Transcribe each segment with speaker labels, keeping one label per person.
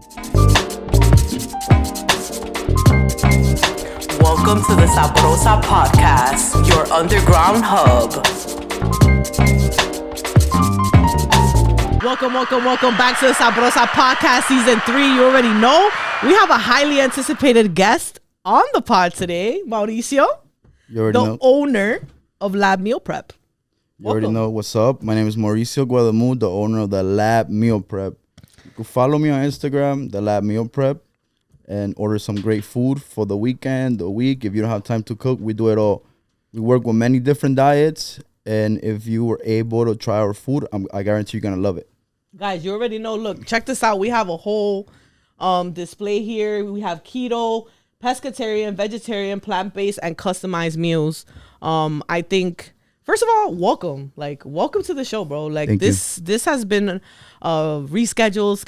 Speaker 1: Welcome to the Sabrosa Podcast, your underground hub. Welcome back to the Sabrosa Podcast Season 3. You already know we have a highly anticipated guest on the pod today, Mauricio, the owner of Lab Meal Prep.
Speaker 2: You already know what's up. My name is Mauricio Guadamu, the owner of the Lab Meal Prep. You can follow me on Instagram, the Lab Meal Prep, and order some great food for the weekend, the week. If you don't have time to cook, we do it all. We work with many different diets, and if you were able to try our food, I guarantee you're going to love it.
Speaker 1: Guys, you already know. Look, check this out. We have a whole display here. We have keto, pescatarian, vegetarian, plant-based, and customized meals. I think, first of all, welcome to the show, bro. Like, this has been rescheduled.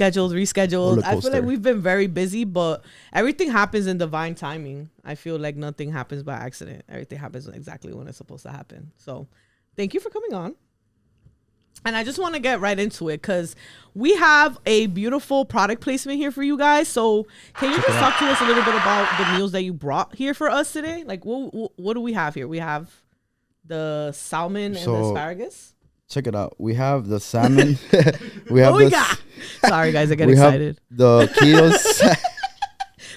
Speaker 1: I feel like we've been very busy, but everything happens in divine timing. I feel like nothing happens by accident. Everything happens exactly when it's supposed to happen. So thank you for coming on. And I just want to get right into it because we have a beautiful product placement here for you guys. So can you just talk to us a little bit about the meals that you brought here for us today? Like, what do we have here? We have the salmon and the asparagus.
Speaker 2: Check it out. We have the salmon.
Speaker 1: Sorry, guys, I get excited.
Speaker 2: The keto.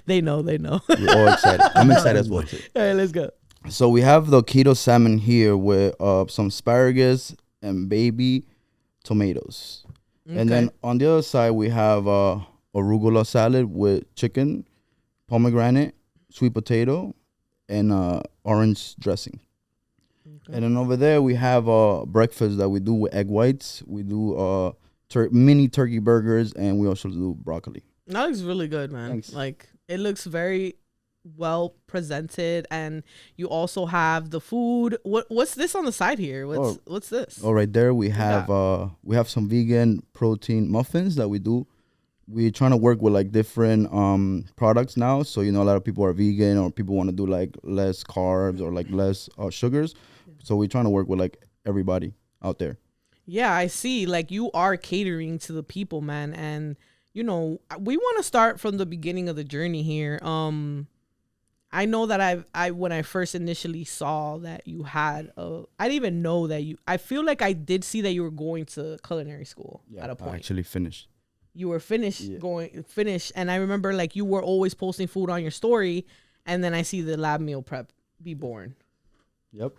Speaker 1: They know.
Speaker 2: We're all excited. I'm excited as well too.
Speaker 1: All right, let's go.
Speaker 2: So we have the keto salmon here with some asparagus and baby tomatoes. Okay. And then on the other side, we have arugula salad with chicken, pomegranate, sweet potato, and orange dressing. Okay. And then over there, we have breakfast that we do with egg whites. We do mini turkey burgers, and we also do broccoli.
Speaker 1: That looks really good, man.
Speaker 2: Thanks.
Speaker 1: Like, it looks very well presented, and you also have the food. What's this on the side here? What's this?
Speaker 2: Oh, right there we have some vegan protein muffins that we do. We're trying to work with like different products now. So a lot of people are vegan, or people want to do like less carbs or like less sugars. So we're trying to work with like everybody out there.
Speaker 1: Yeah, I see. Like, you are catering to the people, man, and we want to start from the beginning of the journey here. I know that when I first initially saw that you had I didn't even know that I feel like I did see that you were going to culinary school at a point.
Speaker 2: I actually finished.
Speaker 1: You were finished. And I remember like you were always posting food on your story, and then I see the Lab Meal Prep be born.
Speaker 2: Yep.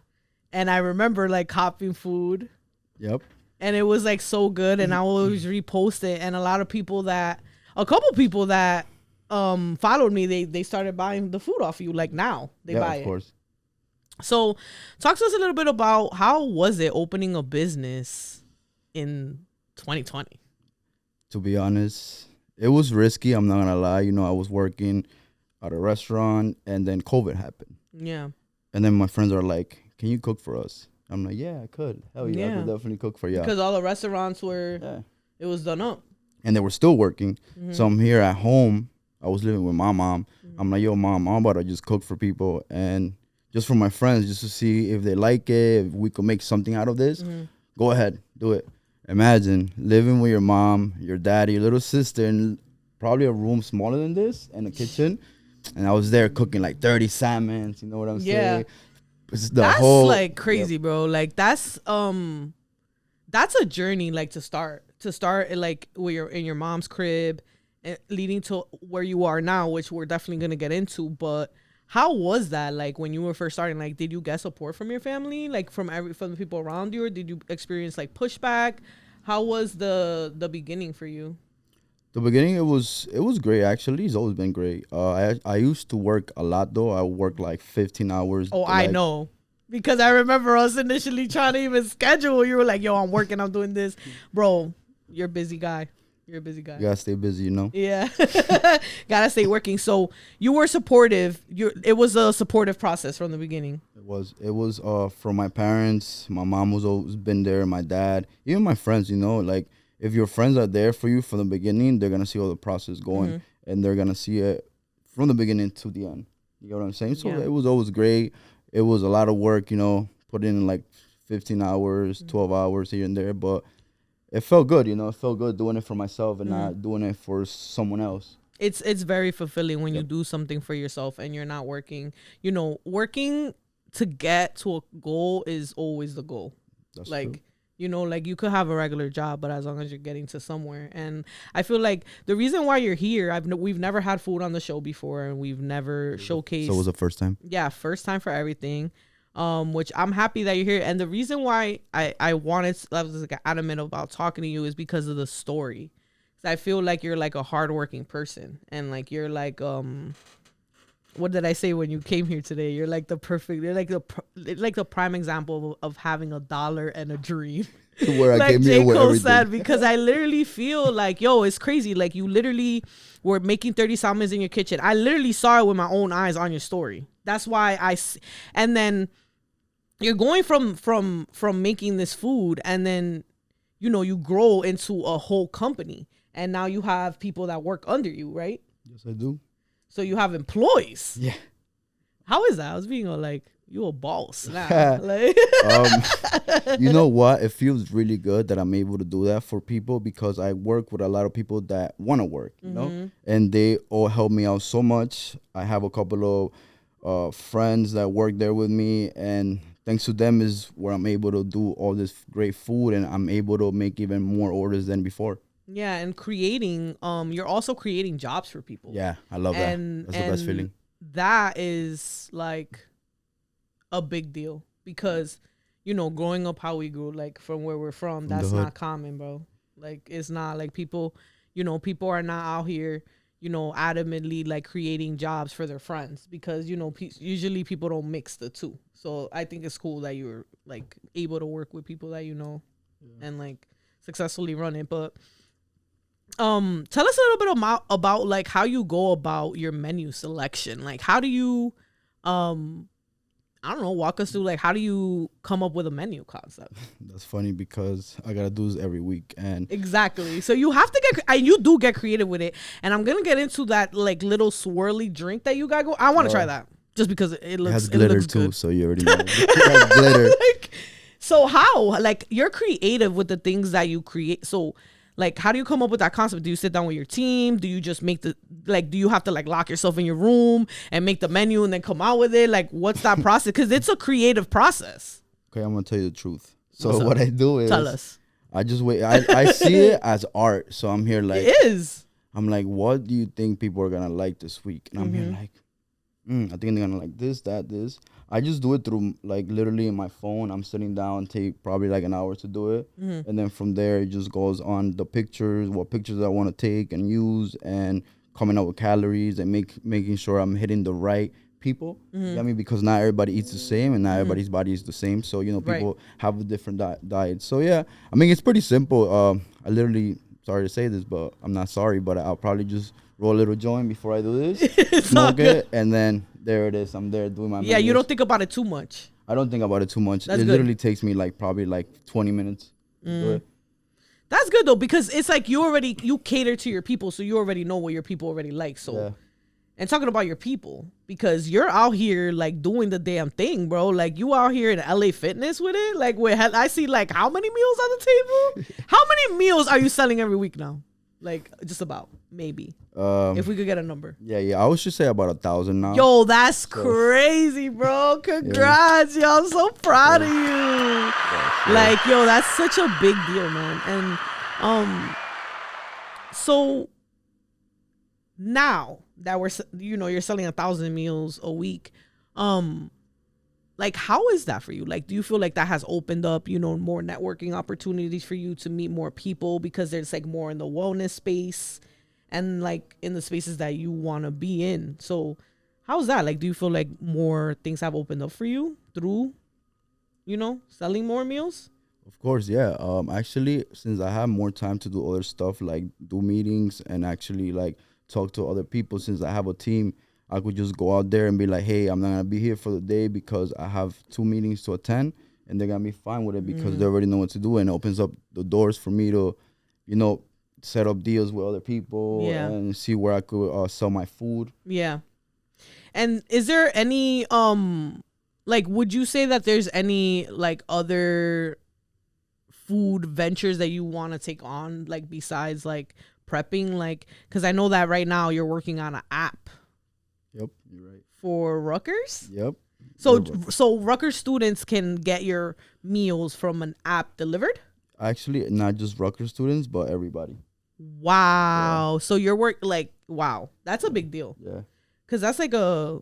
Speaker 1: And I remember like copying food.
Speaker 2: Yep.
Speaker 1: And it was like so good, and I always repost it, and a couple people that followed me, they started buying the food off you. Like, now they buy it. Of course. So talk to us a little bit about how was it opening a business in 2020?
Speaker 2: To be honest, it was risky. I'm not gonna lie. I was working at a restaurant, and then COVID happened.
Speaker 1: Yeah.
Speaker 2: And then my friends are like, "Can you cook for us?" I'm like, "Yeah, I could. Hell yeah, I could definitely cook for you."
Speaker 1: Because all the restaurants were, it was done up.
Speaker 2: And they were still working. Mm-hmm. So I'm here at home. I was living with my mom. Mm-hmm. I'm like, "Yo, mom, I'm about to just cook for people. And just for my friends, just to see if they like it, if we could make something out of this. Mm-hmm. Go ahead, do it." Imagine living with your mom, your dad, your little sister, in probably a room smaller than this, and a kitchen. And I was there cooking like 30 salmons. You know what I'm saying?
Speaker 1: That's like crazy, bro. Like, that's a journey, like, to start like where in your mom's crib, and leading to where you are now, which we're definitely gonna get into. But how was that, like, when you were first starting? Like, did you get support from your family, like from the people around you, or did you experience like pushback? How was the beginning for you?
Speaker 2: The beginning, it was great, actually. It's always been great. I used to work a lot, though. I worked like 15 hours.
Speaker 1: Oh, I know. Because I remember us initially trying to even schedule. You were like, "Yo, I'm working. I'm doing this." Bro, you're a busy guy. You gotta stay busy, Yeah. Gotta stay working. So you were supportive. It was a supportive process from the beginning.
Speaker 2: It was from my parents. My mom was always been there. My dad, even my friends, like, if your friends are there for you from the beginning, they're gonna see all the process going, and they're gonna see it from the beginning to the end. You know what I'm saying? So it was always great. It was a lot of work, put in like 15 hours, 12 hours here and there, but it felt good, It felt good doing it for myself and not doing it for someone else.
Speaker 1: It's very fulfilling when you do something for yourself and you're not working. Working to get to a goal is always the goal.
Speaker 2: That's
Speaker 1: like
Speaker 2: true.
Speaker 1: Like you could have a regular job, but as long as you're getting to somewhere. And I feel like the reason why you're here, we've never had food on the show before, and we've never showcased.
Speaker 2: So it was the first time.
Speaker 1: Yeah, first time for everything. Which I'm happy that you're here. And the reason why I was like adamant about talking to you is because of the story. I feel like you're like a hardworking person, and like you're like what did I say when you came here today? You're like the prime example of having a dollar and a dream.
Speaker 2: Where I
Speaker 1: like
Speaker 2: came
Speaker 1: J.
Speaker 2: here with
Speaker 1: Cole
Speaker 2: everything.
Speaker 1: said, because I literally feel like, yo, it's crazy. Like you literally were making 30 salmons in your kitchen. I literally saw it with my own eyes on your story. That's why and then you're going from making this food, and then you grow into a whole company. And now you have people that work under you, right?
Speaker 2: Yes, I do.
Speaker 1: So you have employees.
Speaker 2: Yeah.
Speaker 1: How is that? I was being like, you a boss now. Like,
Speaker 2: you know what? It feels really good that I'm able to do that for people, because I work with a lot of people that want to work, and they all help me out so much. I have a couple of friends that work there with me, and thanks to them is where I'm able to do all this great food, and I'm able to make even more orders than before.
Speaker 1: Yeah, and creating, you're also creating jobs for people.
Speaker 2: Yeah, I love that. That's the best feeling.
Speaker 1: That is like a big deal, because, growing up how we grew, like from where we're from, that's not common, bro. Like it's not like people are not out here, adamantly like creating jobs for their friends, because, usually people don't mix the two. So I think it's cool that you're like able to work with people that and like successfully run it. But tell us a little bit about like how you go about your menu selection. Like how do you I don't know, walk us through like how do you come up with a menu concept?
Speaker 2: That's funny because I gotta do this every week, and
Speaker 1: exactly. So you have to you do get creative with it, and I'm gonna get into that like little swirly drink that you got go. I want to try that just because it looks. It has
Speaker 2: glitter
Speaker 1: looks
Speaker 2: too,
Speaker 1: good.
Speaker 2: so you already know. It has glitter.
Speaker 1: So how like you're creative with the things that you create? So like, how do you come up with that concept? Do you sit down with your team? Do you just make do you have to like lock yourself in your room and make the menu and then come out with it? Like, what's that process? Because it's a creative process.
Speaker 2: Okay, I'm going to tell you the truth. So what I do is,
Speaker 1: tell us.
Speaker 2: I just wait. I see it as art. So I'm here like,
Speaker 1: it is.
Speaker 2: I'm like, what do you think people are going to like this week? And I'm here like, I think they're going to like this, that, this. I just do it through like literally in my phone. I'm sitting down, take probably like an hour to do it. And then from there, it just goes on the pictures, what pictures I want to take and use, and coming up with calories and making sure I'm hitting the right people. You know what I mean? Because not everybody eats the same, and not everybody's body is the same. So, people have a different diet. So, yeah, I mean, it's pretty simple. I literally, sorry to say this, but I'm not sorry, but I'll probably just roll a little joint before I do this, smoke it, and then there it is. I'm there doing my
Speaker 1: menus. You don't think about it too much.
Speaker 2: I don't think about it too much.
Speaker 1: That's
Speaker 2: it
Speaker 1: good.
Speaker 2: Literally takes me like probably like 20 minutes to do it.
Speaker 1: That's good though, because it's like you cater to your people, so you already know what your people already like. So yeah. And talking about your people, because you're out here like doing the damn thing, bro. Like you out here in LA Fitness with it. Like I see like how many meals on the table? How many meals are you selling every week now? Like just about, maybe. If we could get a number.
Speaker 2: Yeah. I would just say about 1,000 now.
Speaker 1: Yo, that's crazy, bro. Congrats, yo. I'm so proud of you. Yeah. Like, yo, that's such a big deal, man. And so now that you're selling 1,000 meals a week, like how is that for you? Like, do you feel like that has opened up, more networking opportunities for you to meet more people, because there's like more in the wellness space and like in the spaces that you want to be in? So how's that? Like, do you feel like more things have opened up for you through, selling more meals?
Speaker 2: Of course, yeah. Actually, since I have more time to do other stuff, like do meetings and actually like talk to other people, since I have a team, I could just go out there and be like, hey, I'm not going to be here for the day because I have 2 meetings to attend, and they're going to be fine with it because they already know what to do, and it opens up the doors for me to, set up deals with other people and see where I could sell my food.
Speaker 1: Yeah. And is there any, like, would you say that there's any, like, other food ventures that you want to take on, like besides like prepping, like because I know that right now you're working on an app.
Speaker 2: Yep, you're right.
Speaker 1: For Rutgers.
Speaker 2: Yep.
Speaker 1: So Rutgers students can get your meals from an app delivered.
Speaker 2: Actually, not just Rutgers students, but everybody.
Speaker 1: Wow. Yeah. So your work, like, wow, that's a big deal.
Speaker 2: Yeah.
Speaker 1: Because that's like a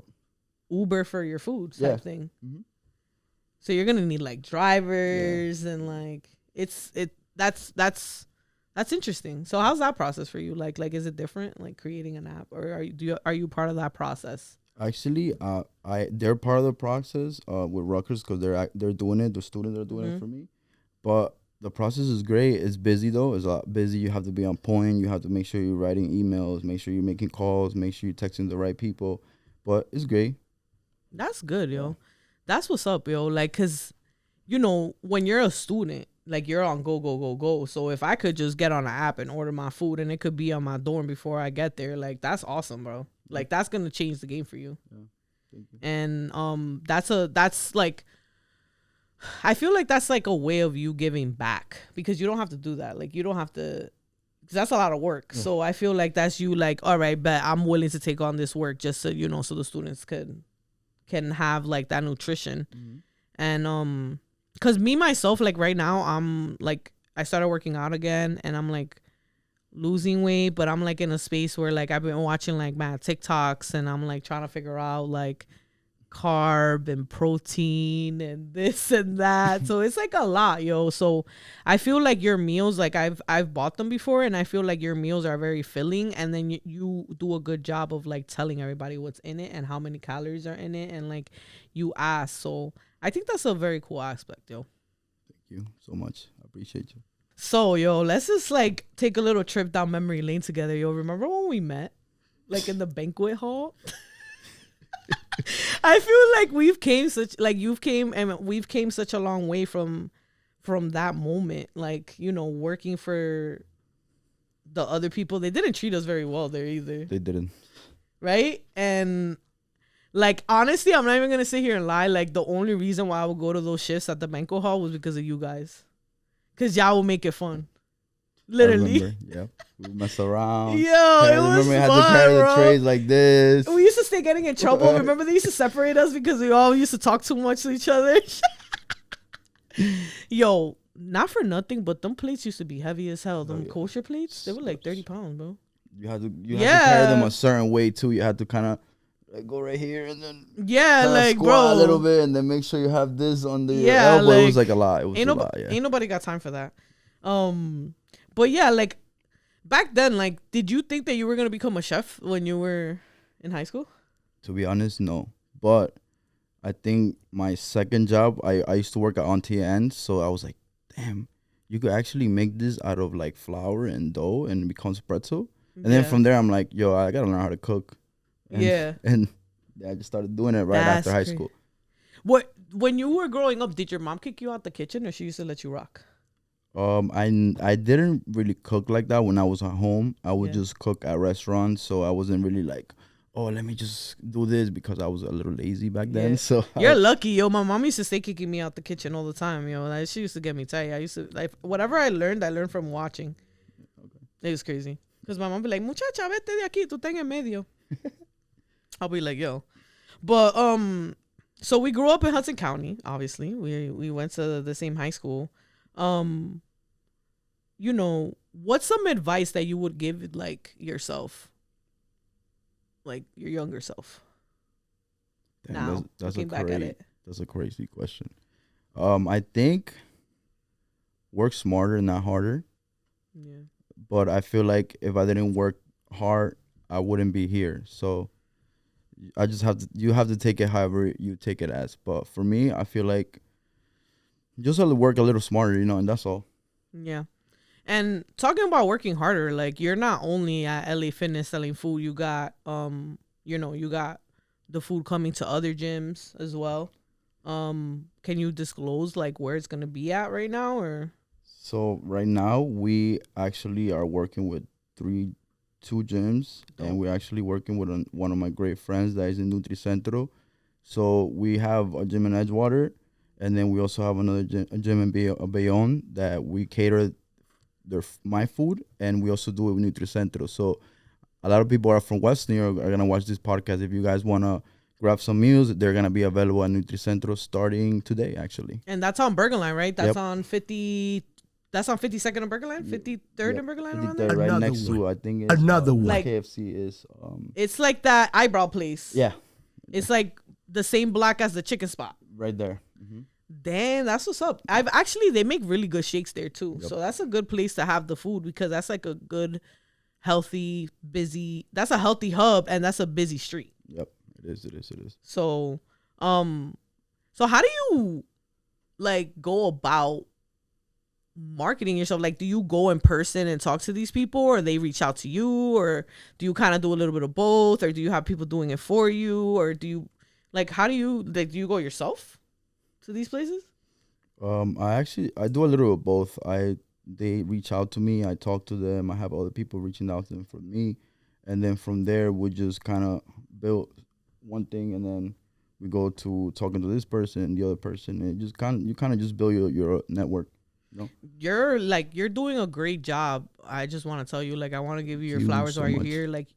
Speaker 1: Uber for your food type thing. Mm-hmm. So you're gonna need like drivers and like that's interesting. So how's that process for you? Like is it different, like creating an app, or are you part of that process?
Speaker 2: Actually, they're part of the process with Rutgers because they're doing it. The students are doing it for me, but the process is great. It's busy though. It's a lot busy. You have to be on point. You have to make sure you're writing emails. Make sure you're making calls. Make sure you're texting the right people. But it's great.
Speaker 1: That's good, yo. That's what's up, yo. Like, cause you know when you're a student, like you're on go. So if I could just get on an app and order my food and it could be on my dorm before I get there, like that's awesome, bro. Like that's gonna change the game for you. Yeah. Thank you. And that's like, I feel like that's like a way of you giving back because you don't have to do that. Like you don't have to, because that's a lot of work. Yeah. So I feel like that's you like, all right, but I'm willing to take on this work just so you know, so the students can have like that nutrition. Mm-hmm. And because me myself, like right now, I'm like I started working out again, and I'm like losing weight, but I'm like in a space where like I've been watching like mad TikToks, and I'm like trying to figure out like carb and protein and this and that. So it's like a lot, yo. So I feel like your meals, like I've bought them before, and I feel like your meals are very filling, and then you do a good job of like telling everybody what's in it and how many calories are in it, and like you ask. So I think that's a very cool aspect, yo.
Speaker 2: Thank you so much. I appreciate you.
Speaker 1: So, yo, let's just like take a little trip down memory lane together, yo. Remember when we met, like in the banquet hall? I feel like you've came such a long way from that moment. Like, you know, working for the other people, they didn't treat us very well there either.
Speaker 2: They didn't.
Speaker 1: Right? And like, honestly, I'm not even gonna sit here and lie. Like, the only reason why I would go to those shifts at the banquet hall was because of you guys. Because y'all will make it fun. Literally.
Speaker 2: Yeah. We would mess around.
Speaker 1: Yo, it was fun, we had to carry the
Speaker 2: trays like this.
Speaker 1: We used to stay getting in trouble. Remember they used to separate us because we all used to talk too much to each other? Yo, not for nothing, but them plates used to be heavy as hell. Them kosher plates, they were like 30 pounds, bro.
Speaker 2: You had to carry them a certain way, too. You had to kind of like go right here and then
Speaker 1: like
Speaker 2: squat a little bit and then make sure you have this on the elbow. Like, it was like a lot. It was a lot. Yeah.
Speaker 1: Ain't nobody got time for that. But yeah, like back then, like, did you think that you were gonna become a chef when you were in high school?
Speaker 2: To be honest, no. But I think my second job, I used to work at Auntie Anne's, so I was like, damn, you could actually make this out of like flour and dough and it becomes pretzel. And then from there, I'm like, yo, I gotta learn how to cook. And I just started doing it after high school.
Speaker 1: When you were growing up, did your mom kick you out the kitchen, or she used to let you rock?
Speaker 2: I didn't really cook like that when I was at home. I would just cook at restaurants, so I wasn't really like, oh, let me just do this, because I was a little lazy back then. So
Speaker 1: you're lucky, yo. My mom used to stay kicking me out the kitchen all the time, yo. Like, she used to get me tight. I used to like whatever I learned from watching. Okay. It was crazy because my mom be like, muchacha, vete de aquí, tú estás en medio. I'll be like, yo. But so we grew up in Hudson County, obviously. We went to the same high school. You know, what's some advice that you would give like yourself? Like your younger self.
Speaker 2: Damn, now, looking back at it. That's a crazy question. I think work smarter, not harder. Yeah. But I feel like if I didn't work hard, I wouldn't be here. So I just you have to take it however you take it as. But for me, I feel like you just have to work a little smarter, you know, and that's all.
Speaker 1: Yeah. And talking about working harder, like you're not only at LA Fitness selling food, you got you got the food coming to other gyms as well. Can you disclose like where it's gonna be at right now, or? So
Speaker 2: right now we actually are working with two gyms, and we're actually working with one of my great friends that is in NutriCentro. So we have a gym in Edgewater, And then we also have another gym in Bayonne that we cater my food, and we also do it with NutriCentro. So a lot of people are from West New York are gonna watch this podcast. If you guys wanna grab some meals, they're gonna be available at NutriCentro starting today, actually.
Speaker 1: And that's on Bergenline, right? That's
Speaker 2: Yep.
Speaker 1: on 50. That's on 52nd and Bergenline, 53rd and Bergenline around there.
Speaker 2: Right
Speaker 3: Another
Speaker 2: next
Speaker 3: one.
Speaker 2: to I think it's
Speaker 3: Another one.
Speaker 1: Like-
Speaker 2: KFC is
Speaker 1: It's like that eyebrow place.
Speaker 2: yeah,
Speaker 1: It's like the same block as the chicken spot.
Speaker 2: right there.
Speaker 1: Damn, that's what's up. They make really good shakes there too. So that's a good place to have the food because that's like a good, healthy, busy. That's a healthy hub and that's a busy street.
Speaker 2: Yep, it is.
Speaker 1: So, so how do you like go about marketing yourself? Like, do you go in person and talk to these people, or they reach out to you, or do you kind of do a little bit of both, or do you have people doing it for you, or do you like how do you go yourself to these places?
Speaker 2: I do a little of both. They reach out to me, I talk to them, I have other people reaching out to them for me, and then from there we just kind of build one thing, and then we go to talking to this person and the other person, and you kind of just build your network. You know?
Speaker 1: You're doing a great job. I just want to tell you, like, I want to give you your
Speaker 2: Thank you
Speaker 1: flowers
Speaker 2: so
Speaker 1: while you're
Speaker 2: much.
Speaker 1: here. Like,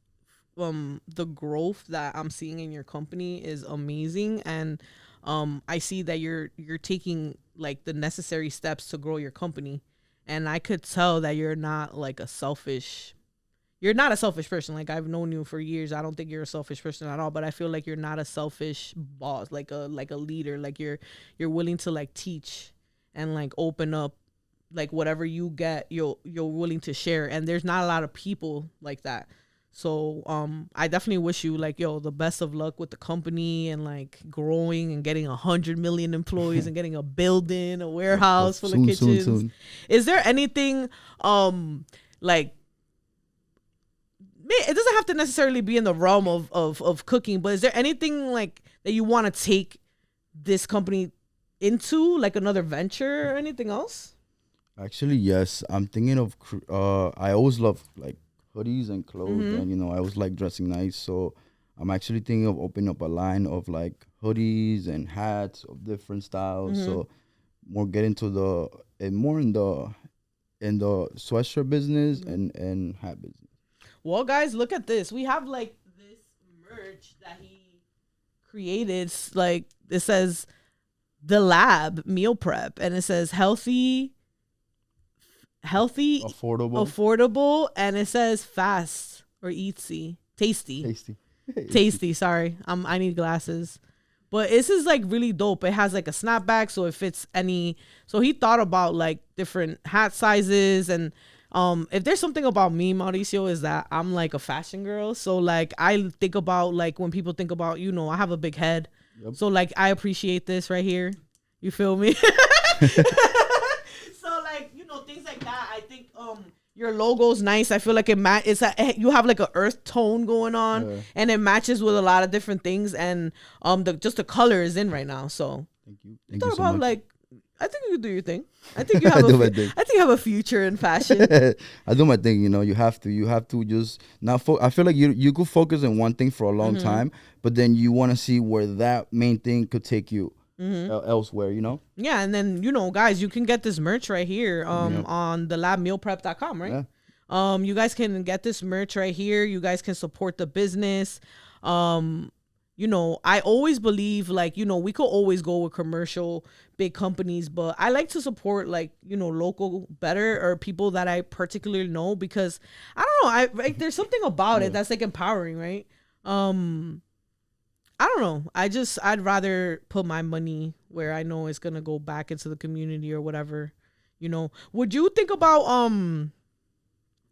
Speaker 1: the growth that I'm seeing in your company is amazing, and I see that you're taking like the necessary steps to grow your company, and I could tell that you're not a selfish person. Like, I've known you for years. I don't think you're a selfish person at all, but I feel like you're not a selfish boss, like a leader. Like, you're willing to like teach and like open up, like whatever you get, you're willing to share. And there's not a lot of people like that. So I definitely wish you like, the best of luck with the company and like growing and getting 100 million employees and getting a building, a warehouse full of kitchens.
Speaker 2: Soon.
Speaker 1: Is there anything like, it doesn't have to necessarily be in the realm of cooking, but is there anything like that you want to take this company into, like another venture or anything else?
Speaker 2: Actually, yes. I'm thinking of. I always love like hoodies and clothes,
Speaker 1: Mm-hmm.
Speaker 2: and I always like dressing nice. So I'm actually thinking of opening up a line of like hoodies and hats of different styles.
Speaker 1: Mm-hmm.
Speaker 2: So more get into in the sweatshirt business and hat business.
Speaker 1: Well, guys, look at this. We have like this merch that he created. Like, it says The Lab Meal Prep, and it says healthy, affordable, and it says fast or tasty. Sorry, I need glasses. But this is like really dope. It has like a snapback, so it fits any. So he thought about like different hat sizes, and if there's something about me, Mauricio, is that I'm like a fashion girl. So like I think about like when people think about, I have a big head.
Speaker 2: Yep.
Speaker 1: So like I appreciate this right here. You feel me? So like, things like that. I think your logo's nice. I feel like you have like a earth tone going on,
Speaker 2: Yeah.
Speaker 1: and it matches with a lot of different things, and the color is in right now. So
Speaker 2: Thank you.
Speaker 1: thought
Speaker 2: Thank you so
Speaker 1: about
Speaker 2: much.
Speaker 1: like, I think you can do your thing. I think you have
Speaker 2: I do my thing.
Speaker 1: I think you have a future in fashion.
Speaker 2: I do my thing, you have to just not I feel like you could focus on one thing for a long time, but then you want to see where that main thing could take you elsewhere,
Speaker 1: Yeah, and then guys, you can get this merch right here on thelabmealprep.com, right?
Speaker 2: Yeah.
Speaker 1: You guys can get this merch right here. You guys can support the business. I always believe like, we could always go with commercial big companies, but I like to support like, local better, or people that I particularly know, because I don't know, there's something about it that's like empowering, right? I don't know. I'd rather put my money where I know it's going to go back into the community or whatever, Would you think about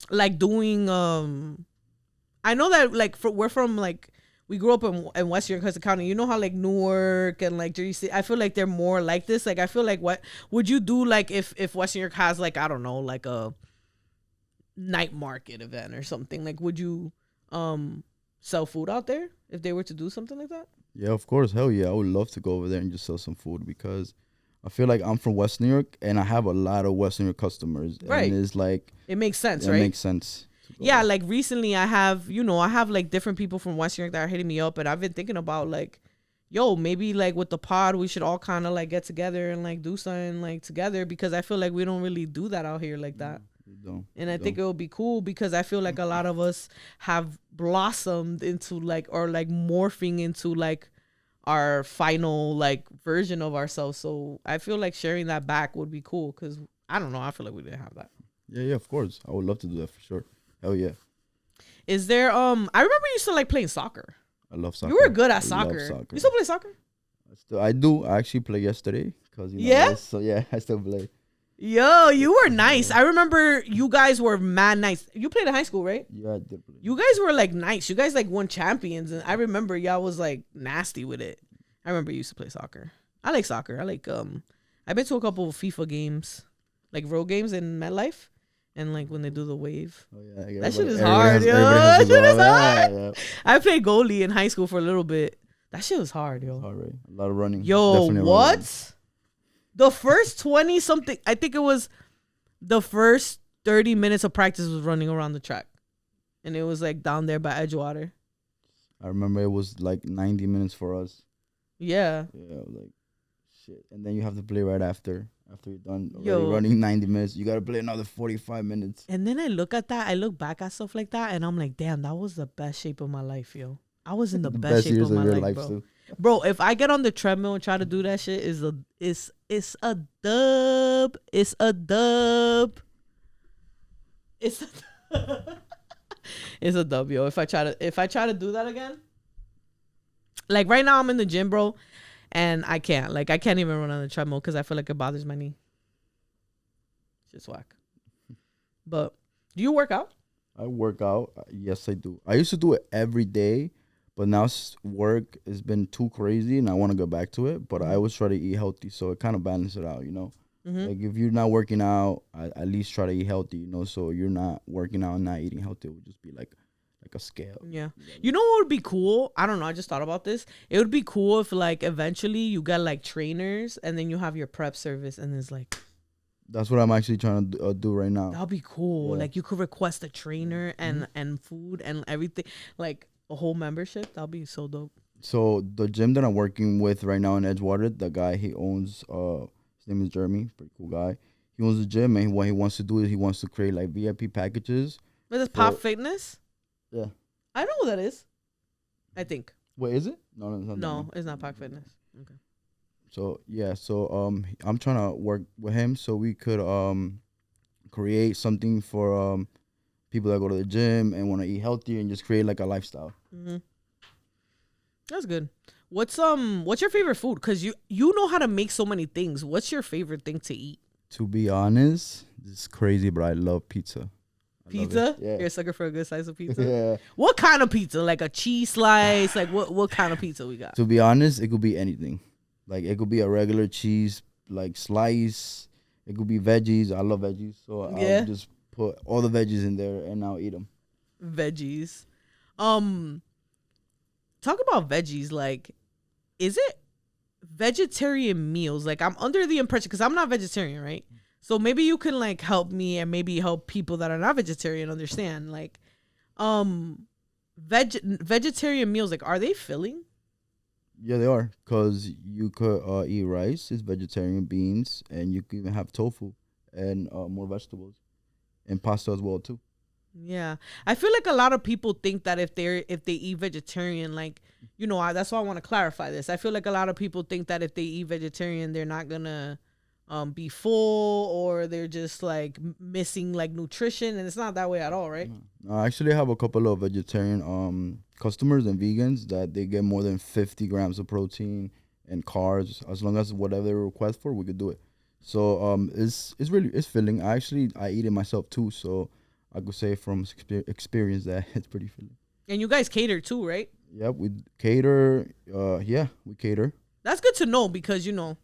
Speaker 1: like doing I know that like we're from like, we grew up in Western Coast County. You know how like Newark and like Jersey City, I feel like they're more like this. Like, I feel like, what would you do like if Western York has like, I don't know, like a night market event or something? Like, would you sell food out there if they were to do something like that?
Speaker 2: Yeah, of course. Hell yeah. I would love to go over there and just sell some food, because I feel like I'm from West New York and I have a lot of West New York customers.
Speaker 1: Right.
Speaker 2: And it's like,
Speaker 1: It makes sense,
Speaker 2: it
Speaker 1: right?
Speaker 2: makes sense.
Speaker 1: Yeah, like recently I have like different people from West New York that are hitting me up, and I've been thinking about like, yo, maybe like with the pod, we should all kind of like get together and like do something like together, because I feel like we don't really do that out here like that. And I think it would be cool, because I feel like a lot of us have blossomed into like, or like morphing into like our final like version of ourselves. So I feel like sharing that back would be cool, because I don't know, I feel like we didn't have that.
Speaker 2: Yeah, of course. I would love to do that for sure. Hell yeah.
Speaker 1: Is there I remember you used to like playing soccer.
Speaker 2: I love soccer.
Speaker 1: You were good at soccer. You still play soccer?
Speaker 2: I do. I actually play yesterday because So yeah, I still play.
Speaker 1: Yo, you were nice. I remember you guys were mad nice. You played in high school, right?
Speaker 2: Yeah, I did play.
Speaker 1: You guys were like nice. You guys like won champions, and I remember y'all was like nasty with it. I remember you used to play soccer. I like soccer. I like I've been to a couple of FIFA games, like road games in MetLife, and like when they do the wave. Oh yeah, that shit is hard, yo. That shit is hard. Yeah. I played goalie in high school for a little bit. That shit was hard, yo.
Speaker 2: It's hard, right? A lot of running.
Speaker 1: Yo, definitely what? Running. The first 20 something, I think it was the first 30 minutes of practice was running around the track. And it was like down there by Edgewater.
Speaker 2: I remember it was like 90 minutes for us.
Speaker 1: Yeah.
Speaker 2: Yeah, like shit. And then you have to play right after you're done running 90 minutes. You got to play another 45 minutes.
Speaker 1: And then I look back at stuff like that, and I'm like, damn, that was the best shape of my life, yo. I was in the best shape of my life, bro. Too. Bro, if I get on the treadmill and try to do that shit, it's a dub. It's a dub. It's a dub, yo. If I try to do that again, like right now I'm in the gym, bro, and I can't even run on the treadmill because I feel like it bothers my knee. It's just whack. But do you work out?
Speaker 2: I work out. Yes, I do. I used to do it every day. But now work has been too crazy, and I want to go back to it. But I always try to eat healthy, so it kind of balances it out, you know. Mm-hmm. Like if you're not working out, I at least try to eat healthy, you know. So you're not working out and not eating healthy. It would just be like a scale.
Speaker 1: Yeah. You know what would be cool? I don't know. I just thought about this. It would be cool if like eventually you got like trainers, and then you have your prep service, and it's like.
Speaker 2: That's what I'm actually trying to do right now.
Speaker 1: That'll be cool. Yeah. Like you could request a trainer and food and everything, like. A whole membership? That'll be so dope.
Speaker 2: So the gym that I'm working with right now in Edgewater, the guy he owns, his name is Jeremy, pretty cool guy. He owns the gym, and what he wants to do is he wants to create like VIP packages.
Speaker 1: But it's Pop Fitness?
Speaker 2: Yeah.
Speaker 1: I know who that is. I think.
Speaker 2: Wait, is it?
Speaker 1: No, it's not Pop Fitness. Okay.
Speaker 2: So yeah, I'm trying to work with him so we could create something for people that go to the gym and want to eat healthy and just create like a lifestyle.
Speaker 1: Mm-hmm. That's good. What's your favorite food? Because you know how to make so many things. What's your favorite thing to eat?
Speaker 2: To be honest, this is crazy, but I love pizza.
Speaker 1: Pizza? Yeah. You're a sucker for a good slice of pizza?
Speaker 2: Yeah.
Speaker 1: What kind of pizza? Like a cheese slice? Like what kind of pizza we got?
Speaker 2: To be honest, it could be anything. Like it could be a regular cheese like slice. It could be veggies. I love veggies, so I'll just put all the veggies in there and I'll eat them.
Speaker 1: Veggies. Talk about veggies. Like, is it vegetarian meals? Like, I'm under the impression, because I'm not vegetarian, right? So maybe you can like help me and maybe help people that are not vegetarian understand. Like, vegetarian meals, like, are they filling?
Speaker 2: Yeah, they are. Because you could eat rice, it's vegetarian, beans, and you can even have tofu and more vegetables. And pasta as well too.
Speaker 1: Yeah, I feel like a lot of people think that if they eat vegetarian, like, you know, that's why I want to clarify this. I feel like a lot of people think that if they eat vegetarian, they're not gonna be full, or they're just like missing like nutrition, and it's not that way at all, right?
Speaker 2: I actually have a couple of vegetarian customers and vegans that they get more than 50 grams of protein and carbs. As long as whatever they request for, we could do it. So it's filling. I eat it myself too, so I could say from experience that it's pretty filling. And
Speaker 1: you guys cater too, right?
Speaker 2: Yep, we cater. We cater.
Speaker 1: That's good to know, because you know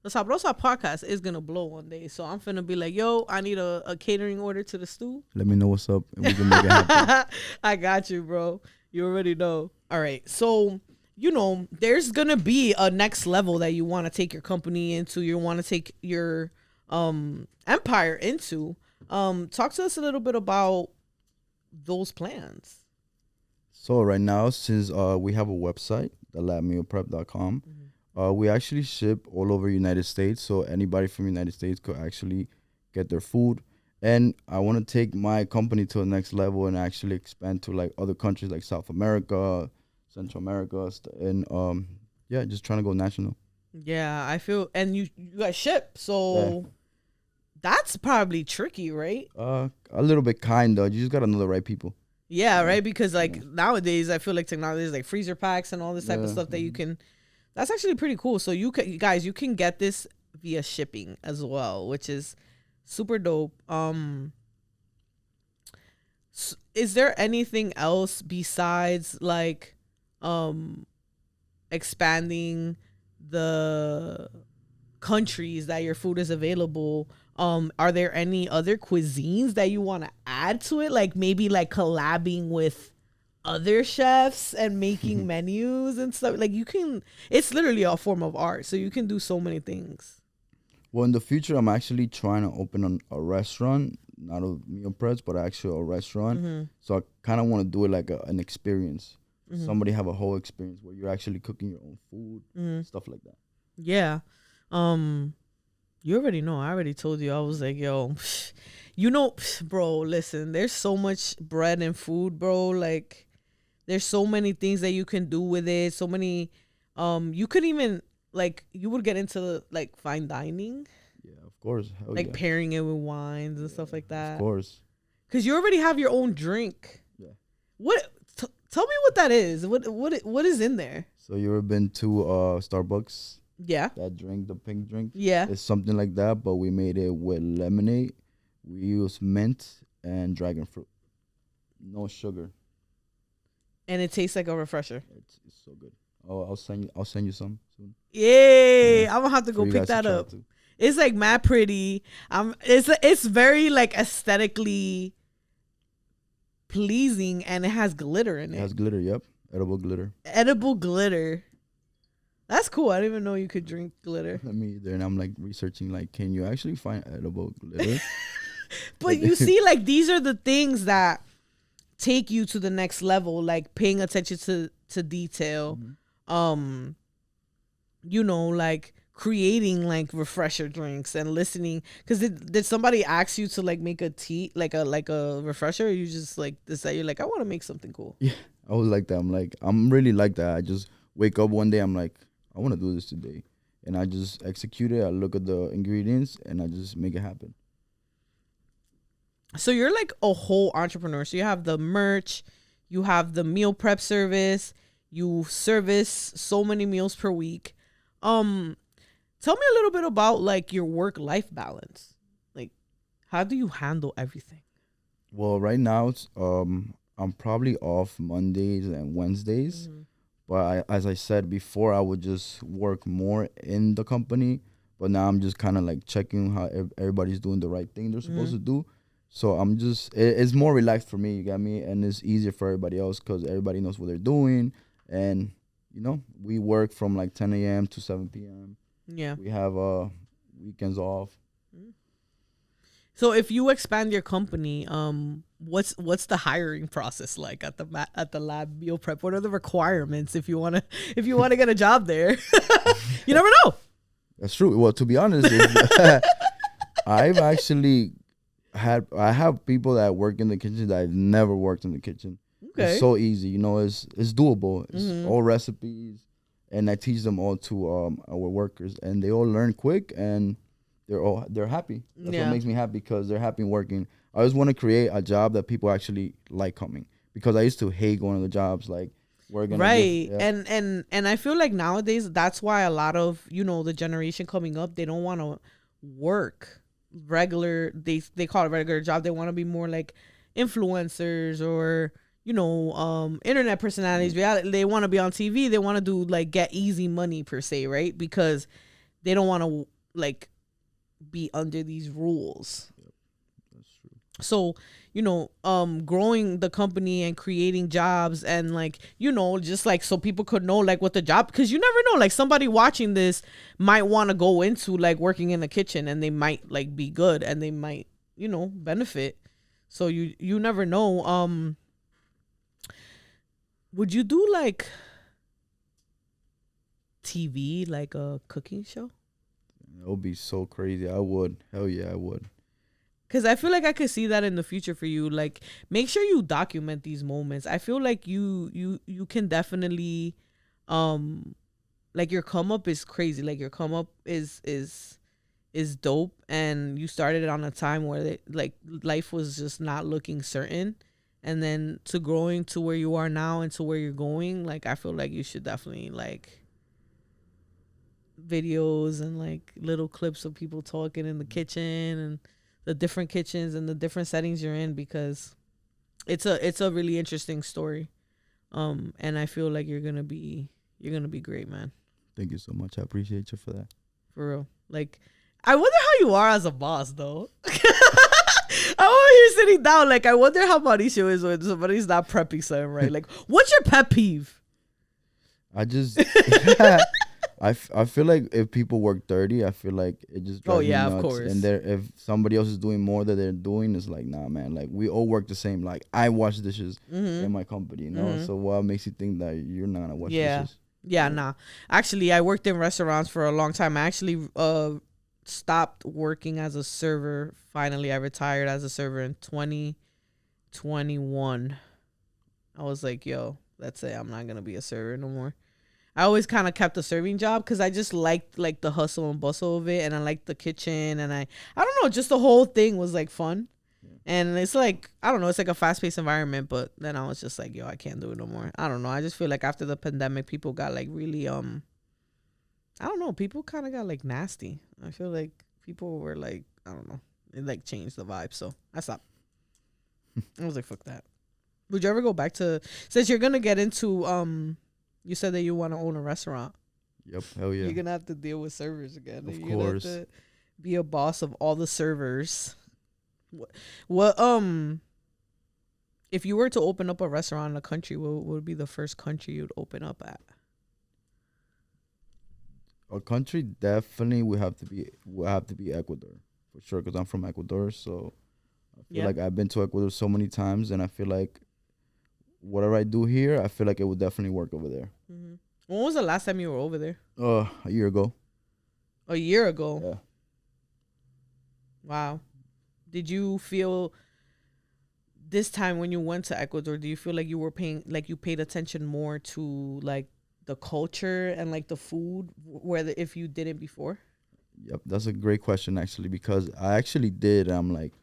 Speaker 1: the Sabrosa Podcast is gonna blow one day. So I'm finna be like, yo, I need a catering order to the stew.
Speaker 2: Let me know what's up, and we can make it happen.
Speaker 1: I got you, bro. You already know. All right, so. You know, there's going to be a next level that you want to take your company into, you want to take your empire into. Talk to us a little bit about those plans.
Speaker 2: So right now, since we have a website thelabmealprep.com. We actually ship all over United States, so anybody from United States could actually get their food. And I want to take my company to the next level and actually expand to like other countries like South America, Central America, and yeah, just trying to go national.
Speaker 1: Yeah, I feel, and you guys ship, so that's probably tricky, right?
Speaker 2: A little bit kind of. You just gotta know the right people.
Speaker 1: Yeah, right. Because like nowadays, I feel like technology is like freezer packs and all this type of stuff that you can. That's actually pretty cool. So you guys, you can get this via shipping as well, which is super dope. Is there anything else besides like expanding the countries that your food is available? Are there any other cuisines that you want to add to it? Like maybe like collabing with other chefs and making menus and stuff. Like you can, it's literally a form of art. So you can do so many things.
Speaker 2: Well, in the future, I'm actually trying to open a restaurant, not a meal preps, but actually a restaurant. So I kind of want to do it like an experience. Somebody have a whole experience where you're actually cooking your own food, stuff like that.
Speaker 1: Yeah. You already know. I already told you. I was like, yo, you know, bro, listen, there's so much bread and food, bro. Like, there's so many things that you can do with it. So many, you could even, like, you would get into, like, fine dining.
Speaker 2: Yeah, of course. Hell
Speaker 1: like, pairing it with wines and stuff like that.
Speaker 2: Of course.
Speaker 1: Because you already have your own drink.
Speaker 2: Yeah.
Speaker 1: Tell me what that is. What is in there?
Speaker 2: So you ever been to Starbucks?
Speaker 1: Yeah.
Speaker 2: That drink, the pink drink?
Speaker 1: Yeah.
Speaker 2: It's something like that, but we made it with lemonade. We use mint and dragon fruit. No sugar.
Speaker 1: And it tastes like a refresher.
Speaker 2: It's so good. Oh, I'll send you some soon.
Speaker 1: Yay! I'm gonna have to go pick that up.
Speaker 2: Too.
Speaker 1: It's like mad pretty. It's very like aesthetically pleasing, and it has glitter in it.
Speaker 2: It has glitter. Yep, edible glitter.
Speaker 1: Edible glitter. That's cool. I didn't even know you could drink glitter.
Speaker 2: Me either. And I'm like researching, like, can you actually find edible glitter?
Speaker 1: But you see, like, these are the things that take you to the next level, like paying attention to detail. You know, like creating like refresher drinks and listening. Because did somebody ask you to like make a tea, like a refresher? Or you just like decide you're like, I want to make something cool.
Speaker 2: Yeah, I was like that. I'm really like that. I just wake up one day, I'm like, I want to do this today. And I just execute it. I look at the ingredients and I just make it happen.
Speaker 1: So you're like a whole entrepreneur. So you have the merch, you have the meal prep service, you service so many meals per week. Tell me a little bit about like your work-life balance. Like, how do you handle everything?
Speaker 2: Well, right now, I'm probably off Mondays and Wednesdays. But as I said before, I would just work more in the company. But now I'm just kind of like checking how everybody's doing the right thing they're supposed to do. So I'm just, it's more relaxed for me, you got me? And it's easier for everybody else because everybody knows what they're doing. And, you know, we work from like 10 a.m. to 7 p.m.
Speaker 1: Yeah.
Speaker 2: We have weekends off.
Speaker 1: So if you expand your company, what's the hiring process like at the lab meal prep? What are the requirements if you wanna get a job there? You never know.
Speaker 2: That's true. Well, to be honest, I've actually I have people that work in the kitchen that I've never worked in the kitchen. Okay. It's so easy, you know. It's doable. It's all recipes, and I teach them all to our workers, and they all learn quick and. They're happy. That's what makes me happy because they're happy working. I always want to create a job that people actually like coming because I used to hate going to the jobs like working.
Speaker 1: Right. And I feel like nowadays that's why a lot of, you know, the generation coming up, they don't want to work regular. They call it regular job. They want to be more like influencers or, you know, internet personalities. They want to be on TV. They want to do like get easy money per se, right? Because they don't want to like be under these rules.
Speaker 2: Yep, that's true.
Speaker 1: So, you know, growing the company and creating jobs and like, you know, just like so people could know like what the job, because you never know, like somebody watching this might want to go into like working in the kitchen and they might like be good and they might, you know, benefit. So you never know. Would you do like TV, like a cooking show?
Speaker 2: It would be so crazy. I would. Hell yeah, I would.
Speaker 1: Because I feel like I could see that in the future for you. Like, make sure you document these moments. I feel like you can definitely, like your come up is crazy. Like your come up is dope, and you started it on a time where like life was just not looking certain, and then to growing to where you are now and to where you're going. Like I feel like you should definitely like videos and like little clips of people talking in the kitchen and the different kitchens and the different settings you're in, because it's a really interesting story. And I feel like you're gonna be great, man.
Speaker 2: Thank you so much. I appreciate you for that.
Speaker 1: For real. Like, I wonder how you are as a boss, though. I'm over here sitting down. Like, I wonder how Mauricio is when somebody's not prepping something right. Like, what's your pet peeve?
Speaker 2: I just, I feel like if people work dirty, I feel like it just drives me nuts.
Speaker 1: Of course.
Speaker 2: And if somebody else is doing more that they're doing, it's like, nah, man. Like, we all work the same. Like, I wash dishes in my company, you know? So what makes you think that you're not going to wash dishes?
Speaker 1: Yeah, nah. Actually, I worked in restaurants for a long time. I actually stopped working as a server. Finally, I retired as a server in 2021. I was like, yo, that's it. I'm not going to be a server no more. I always kind of kept a serving job because I just liked like the hustle and bustle of it, and I liked the kitchen, and I don't know, just the whole thing was like fun. And it's like, I don't know, it's like a fast-paced environment, but then I was just like, yo, I can't do it no more. I don't know. I just feel like after the pandemic, people got like really, I don't know, people kind of got like nasty. I feel like people were like, I don't know, it like changed the vibe. So I stopped. I was like, fuck that. Would you ever go back to, since you're going to get into, you said that you want to own a restaurant.
Speaker 2: Yep, hell yeah.
Speaker 1: You're going to have to deal with servers again.
Speaker 2: Of
Speaker 1: you're
Speaker 2: course.
Speaker 1: Gonna have to be a boss of all the servers. What if you were to open up a restaurant in a country, what would be the first country you'd open up at?
Speaker 2: A country definitely would have to be Ecuador for sure, because I'm from Ecuador. So I feel like I've been to Ecuador so many times, and I feel like whatever I do here, I feel like it would definitely work over there.
Speaker 1: Mm-hmm. When was the last time you were over there?
Speaker 2: A year ago.
Speaker 1: A year ago.
Speaker 2: Yeah.
Speaker 1: Wow. Did you feel this time when you went to Ecuador, do you feel like you were you paid attention more to like the culture and like the food, if you didn't before?
Speaker 2: Yep, that's a great question actually, because I actually did. I'm like,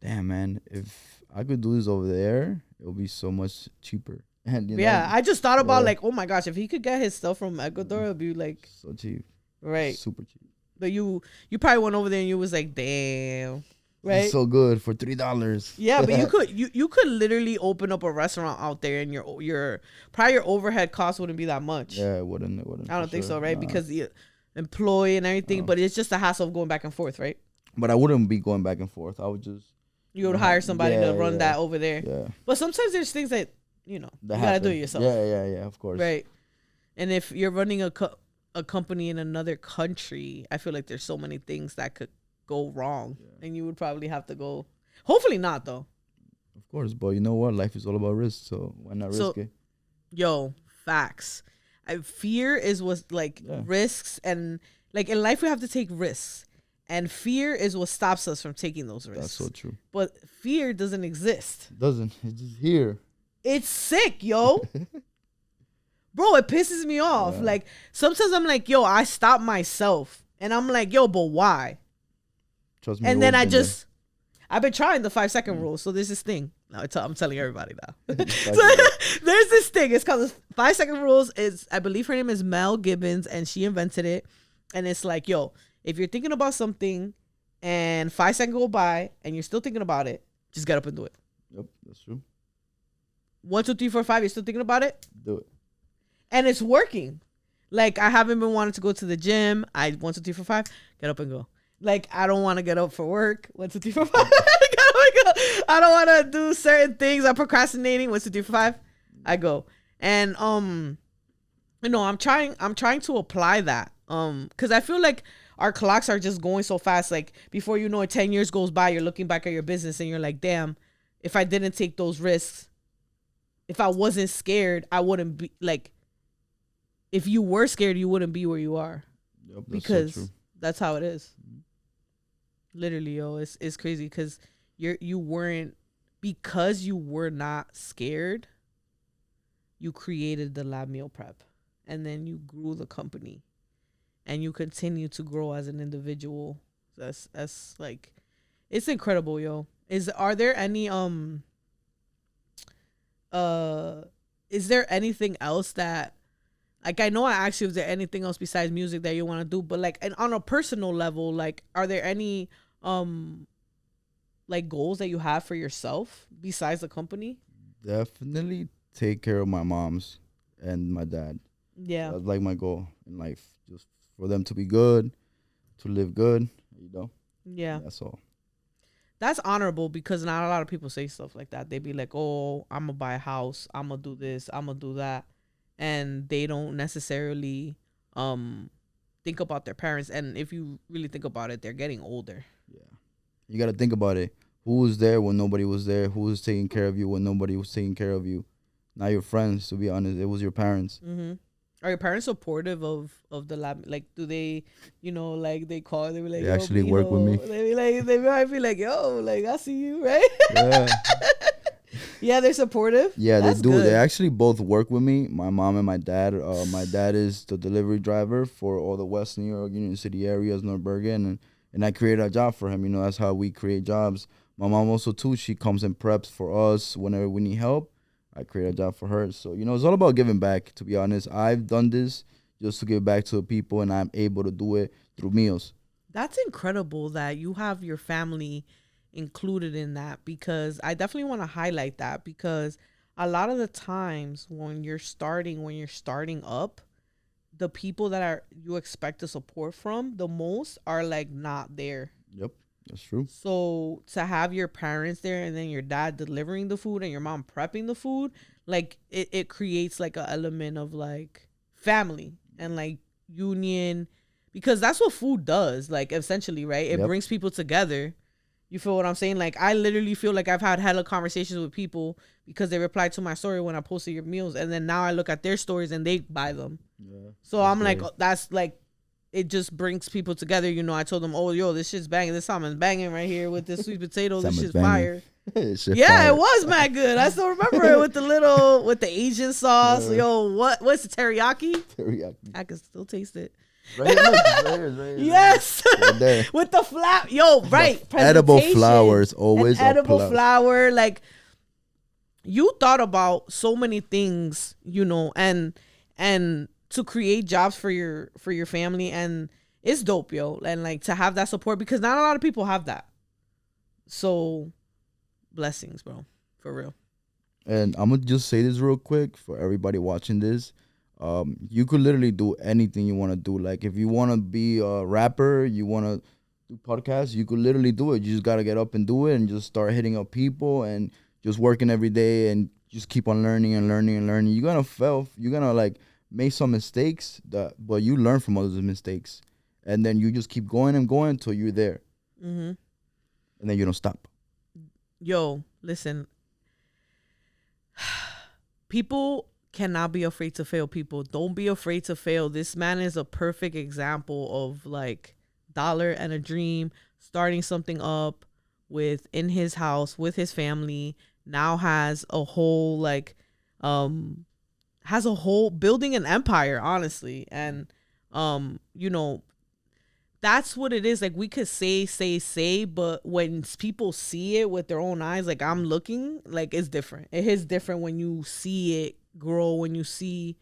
Speaker 2: damn, man, if I could do this over there, it would be so much cheaper. And
Speaker 1: I just thought about like, oh my gosh, if he could get his stuff from Ecuador, it'd be like
Speaker 2: so cheap,
Speaker 1: right?
Speaker 2: Super cheap.
Speaker 1: But you probably went over there and you was like, damn. Right?
Speaker 2: It's so good for $3.
Speaker 1: Yeah, but you could literally open up a restaurant out there, and your overhead cost wouldn't be that much.
Speaker 2: Yeah, it wouldn't.
Speaker 1: I don't think so, right? Nah. Because the employee and everything, but it's just a hassle of going back and forth, right?
Speaker 2: But I wouldn't be going back and forth. I would just
Speaker 1: you would hire somebody to run that over there.
Speaker 2: Yeah.
Speaker 1: But sometimes there's things that you gotta do it yourself.
Speaker 2: Yeah, of course.
Speaker 1: Right. And if you're running a company in another country, I feel like there's so many things that could go wrong, and you would probably have to go. Hopefully not, though.
Speaker 2: Of course, but you know what? Life is all about risk, so why not risk it?
Speaker 1: Yo, facts. Fear is what risks, and like in life we have to take risks, and fear is what stops us from taking those risks.
Speaker 2: That's so true.
Speaker 1: But fear doesn't exist.
Speaker 2: It doesn't. It's just here.
Speaker 1: It's sick, yo. Bro, it pisses me off. Yeah. Like sometimes I'm like, yo, I stop myself, and I'm like, yo, but why?
Speaker 2: Trust me,
Speaker 1: and then I've been trying the 5-second rule. So there's this thing. Now I'm telling everybody now. So there's this thing. It's called the 5-second rules. I believe her name is Mel Gibbons, and she invented it. And it's like, yo, if you're thinking about something and 5 seconds go by and you're still thinking about it, just get up and do it.
Speaker 2: Yep, that's true.
Speaker 1: 1, 2, 3, 4, 5. You're still thinking about it?
Speaker 2: Do it. And
Speaker 1: it's working. Like I haven't been wanting to go to the gym. 1, 2, 3, 4, 5. Get up and go. Like, I don't want to get up for work. 1, 2, 3, 4, 5. I don't want to do certain things. I'm procrastinating. 1, 2, 3, 4, 5. I go. And, I'm trying to apply that. Because I feel like our clocks are just going so fast. Like, before you know it, 10 years goes by, you're looking back at your business and you're like, damn, if I didn't take those risks, if I wasn't scared, I wouldn't be, like, if you were scared, you wouldn't be where you are.
Speaker 2: Yep, that's
Speaker 1: because
Speaker 2: so true.
Speaker 1: that's how it is. Literally, yo, it's crazy because you weren't, because you were not scared. You created the lab meal prep, and then you grew the company, and you continue to grow as an individual. That's like, it's incredible, yo. Are there any is there anything else that, like, I know I asked you if there anything else besides music that you want to do, but like, and on a personal level, like, are there any like goals that you have for yourself besides the company?
Speaker 2: Definitely take care of my moms and my dad.
Speaker 1: Yeah.
Speaker 2: That's like my goal in life. Just for them to be good, to live good, you know?
Speaker 1: Yeah.
Speaker 2: That's all.
Speaker 1: That's honorable because not a lot of people say stuff like that. They be like, oh, I'm going to buy a house. I'm going to do this. I'm going to do that. And they don't necessarily think about their parents. And if you really think about it, they're getting older.
Speaker 2: Yeah. You got to think about it. Who was there when nobody was there? Who was taking care of you when nobody was taking care of you? Not your friends, to be honest. It was your parents.
Speaker 1: Mm-hmm. Are your parents supportive of the lab? Like, do they, like they call, they be like,
Speaker 2: they actually work with me.
Speaker 1: They might be like, yo, like, I see you, right?
Speaker 2: Yeah.
Speaker 1: Yeah, they're supportive.
Speaker 2: Yeah,
Speaker 1: That's
Speaker 2: they do.
Speaker 1: good.
Speaker 2: They actually both work with me. My mom and my dad. My dad is the delivery driver for all the West New York, Union City areas, North Bergen, and I created a job for him. That's how we create jobs. My mom also too. She comes and preps for us whenever we need help. I create a job for her. So, it's all about giving back, to be honest. I've done this just to give back to the people, and I'm able to do it through meals.
Speaker 1: That's incredible that you have your family included in that, because I definitely want to highlight that, because a lot of the times when you're starting up, the people that you expect the support from the most are like not there.
Speaker 2: Yep. That's true.
Speaker 1: So to have your parents there and then your dad delivering the food and your mom prepping the food, like it creates like an element of like family and like union, because that's what food does, like essentially, right? It brings people together. You feel what I'm saying? Like, I literally feel like I've had hella conversations with people because they replied to my story when I posted your meals, and then now I look at their stories and they buy them. Yeah, so I'm great. Like, that's like, it just brings people together. I told them, oh, yo, this shit's banging. This salmon's banging right here with this sweet potato. This shit's fire. Fire. It was mad good. I still remember it with the Asian sauce. Yo, what's the teriyaki? Teriyaki. I can still taste it. Right yes. Right with the flour. Yo, right.
Speaker 2: Edible flowers, always
Speaker 1: edible flour. Like, you thought about so many things, and to create jobs for your family, and it's dope, yo. And like, to have that support, because not a lot of people have that. So blessings, bro, for real.
Speaker 2: And I'm gonna just say this real quick for everybody watching this. You could literally do anything you want to do. Like, if you want to be a rapper, you want to do podcasts, you could literally do it. You just got to get up and do it and just start hitting up people and just working every day and just keep on learning and learning and learning. You're going to fail. You're going to like make some mistakes, but you learn from others' mistakes. And then you just keep going and going until you're there. Mm-hmm. And then you don't stop.
Speaker 1: Yo, listen. People cannot be afraid to fail. People, don't be afraid to fail. This man is a perfect example of like dollar and a dream, starting something up in his house with his family. Now has a whole building an empire, honestly. And that's what it is. Like, we could say, but when people see it with their own eyes, like I'm looking, like, it's different. It is different when you see it grow, when you see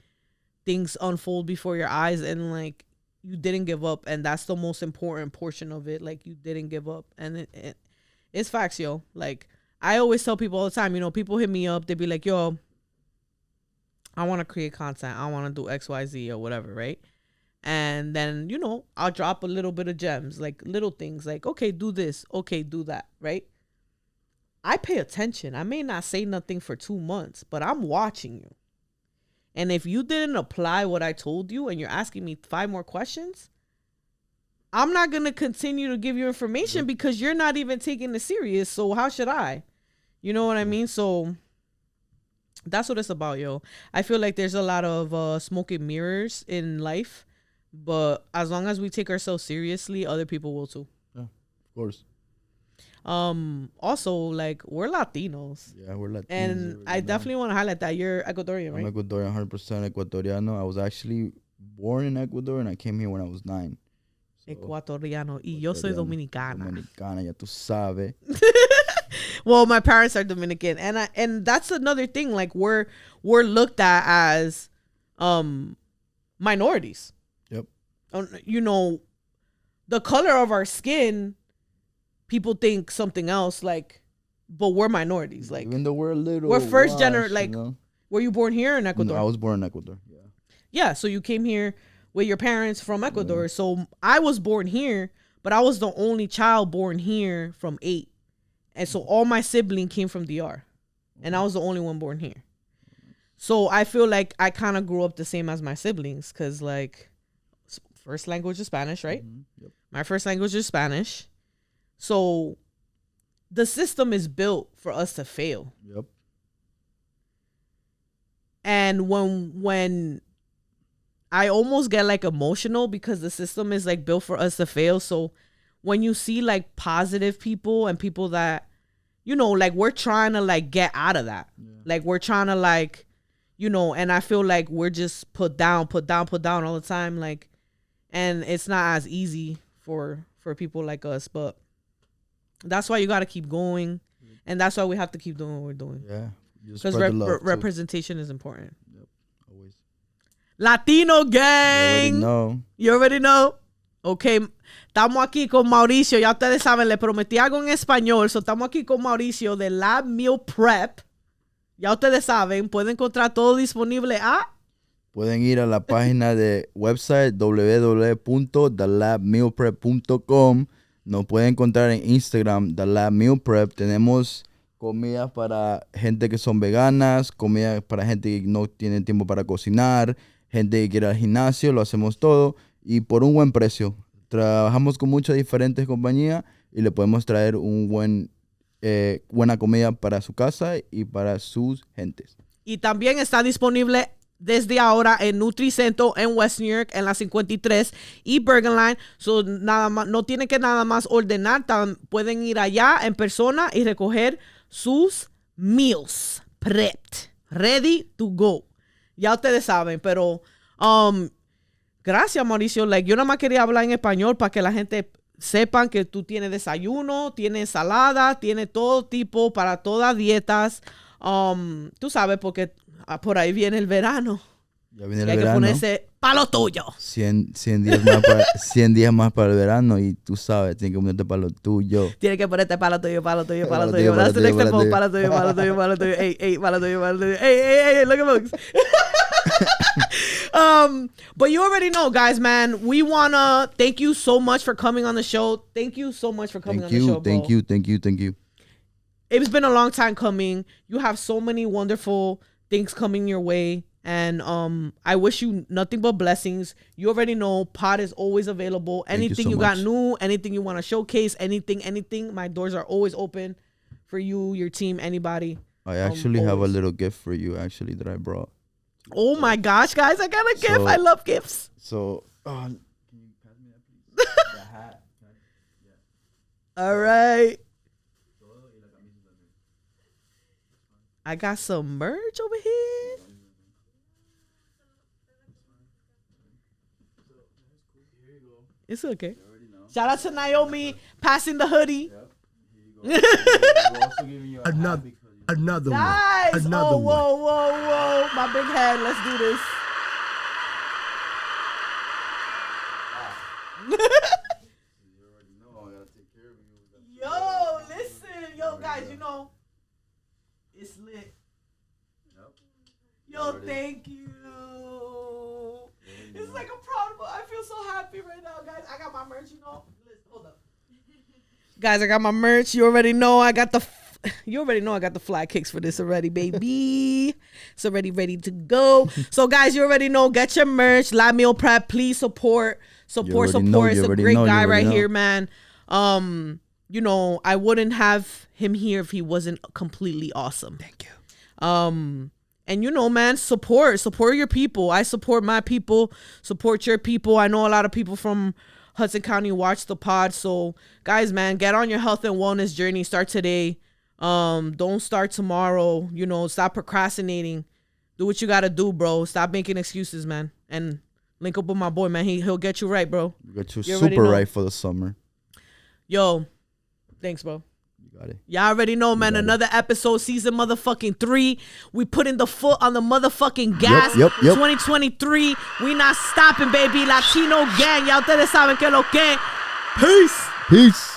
Speaker 1: things unfold before your eyes, and like, you didn't give up. And that's the most important portion of it. Like, you didn't give up. And it's facts, yo. Like, I always tell people all the time, people hit me up, they be like, yo, I want to create content, I want to do XYZ or whatever, right? And then, I'll drop a little bit of gems, like little things, like, okay, do this, okay, do that, right? I pay attention. I may not say nothing for 2 months, but I'm watching you. And if you didn't apply what I told you and you're asking me 5 more questions, I'm not going to continue to give you information because you're not even taking it serious. So how should I? You know what I mean? So That's what it's about, yo. I feel like there's a lot of smoke and mirrors in life, but as long as we take ourselves seriously, other people will too.
Speaker 2: Yeah, of course.
Speaker 1: Also, like, we're Latinos.
Speaker 2: Yeah, we're Latinos.
Speaker 1: And I definitely want to highlight that you're Ecuadorian, right?
Speaker 2: I'm Ecuadorian, 100% Ecuadoriano. I was actually born in Ecuador and I came here when I was 9. So,
Speaker 1: Ecuadoriano. Y yo soy dominicana.
Speaker 2: Dominicana, ya tú sabes.
Speaker 1: Well, my parents are Dominican, and that's another thing. Like, we're looked at as minorities.
Speaker 2: Yep.
Speaker 1: You know, the color of our skin, people think something else. Like, but we're minorities. Like,
Speaker 2: even though
Speaker 1: we're first generation. Like, you know? Were you born here in Ecuador?
Speaker 2: No, I was born in Ecuador. Yeah.
Speaker 1: Yeah. So you came here with your parents from Ecuador. Yeah. So I was born here, but I was the only child born here from 8. And so all my siblings came from DR. And I was the only one born here. So I feel like I kind of grew up the same as my siblings. Because, like, first language is Spanish, right?
Speaker 2: Mm-hmm. Yep.
Speaker 1: My first language is Spanish. So the system is built for us to fail.
Speaker 2: Yep.
Speaker 1: And when I almost get, like, emotional because the system is, like, built for us to fail. So when you see, like, positive people and people that, you know, like, we're trying to, like, get out of that. Yeah. Like, we're trying to, like, you know, and I feel like we're just put down all the time. Like, and it's not as easy for people like us. But that's why you got to keep going. And that's why we have to keep doing what we're doing.
Speaker 2: Yeah.
Speaker 1: Because representation is important.
Speaker 2: Yep. Always.
Speaker 1: Latino gang. You already know. Okay, estamos aquí con Mauricio. Ya ustedes saben, le prometí algo en español. So estamos aquí con Mauricio de Lab Meal Prep. Ya ustedes saben, pueden encontrar todo disponible
Speaker 2: Pueden ir a la página de website www.thelabmealprep.com. Nos pueden encontrar en Instagram, The Lab Meal Prep. Tenemos comida para gente que son veganas, comida para gente que no tiene tiempo para cocinar, gente que quiere ir al gimnasio, lo hacemos todo. Y por un buen precio. Trabajamos con muchas diferentes compañías y le podemos traer buena comida para su casa y para sus gentes.
Speaker 1: Y también está disponible desde ahora en NutriCentro en West New York en la 53 y Bergenline. So, nada más, no tienen que nada más ordenar. Pueden ir allá en persona y recoger sus meals prepped, ready to go. Ya ustedes saben, pero gracias, Mauricio. Like, yo nada más quería hablar en español para que la gente sepan que tú tienes desayuno, tienes ensalada, tienes todo tipo para todas dietas. Tú sabes, porque por ahí viene el verano.
Speaker 2: Ya viene el
Speaker 1: hay
Speaker 2: verano.
Speaker 1: Que ponerse para lo tuyo.
Speaker 2: 100 días más para el verano y tú sabes, tienes que ponerte para lo tuyo.
Speaker 1: Tienes que ponerte para lo tuyo. That's the next step. Para lo tuyo. Hey, para lo tuyo. Hey, look at folks. But you already know, guys, man, we wanna thank you so much for coming on the show. Thank you so much for coming on the show, bro.
Speaker 2: Thank you.
Speaker 1: It's been a long time coming. You have so many wonderful things coming your way. And I wish you nothing but blessings. You already know Pod is always available. Anything you got new, anything you want to showcase, anything. My doors are always open for you, your team, anybody.
Speaker 2: I actually have a little gift for you, actually, that I brought.
Speaker 1: Oh my gosh, guys, I got a gift. I love gifts.
Speaker 2: So, can you pass me that, please? The hat. Yeah.
Speaker 1: All right. I got some merch over here. It's okay. Shout out to Naomi passing the hoodie.
Speaker 2: Yep. Here you go. We're also giving you
Speaker 3: another
Speaker 1: nice.
Speaker 3: One. Another one.
Speaker 1: Whoa. My big head. Let's do this.
Speaker 2: You already know I gotta take care of you.
Speaker 1: Yo, listen. Yo, guys, you know, it's lit.
Speaker 2: Yep.
Speaker 1: Yo, thank you. It's like a proud, I feel so happy right now, guys. I got my merch, you know. Hold up. Guys, I got my merch. You already know I got the fly kicks for this already, baby. It's already ready to go. So, guys, you already know. Get your merch. Lab Meal Prep. Please support. It's a great guy right here, man. You know, I wouldn't have him here if he wasn't completely awesome.
Speaker 2: Thank you.
Speaker 1: And man, support your people. I support my people, support your people. I know a lot of people from Hudson County watch the pod. So guys, man, get on your health and wellness journey. Start today. Don't start tomorrow. Stop procrastinating. Do what you got to do, bro. Stop making excuses, man. And link up with my boy, man. He'll get you right, bro.
Speaker 2: Get you super right for the summer.
Speaker 1: Yo, thanks, bro.
Speaker 2: Got it.
Speaker 1: Y'all already know, man. Another episode, season motherfucking 3. We putting the foot on the motherfucking gas.
Speaker 2: Yep.
Speaker 1: 2023. We not stopping, baby. Latino gang. Y'all ustedes saben que lo que. Peace.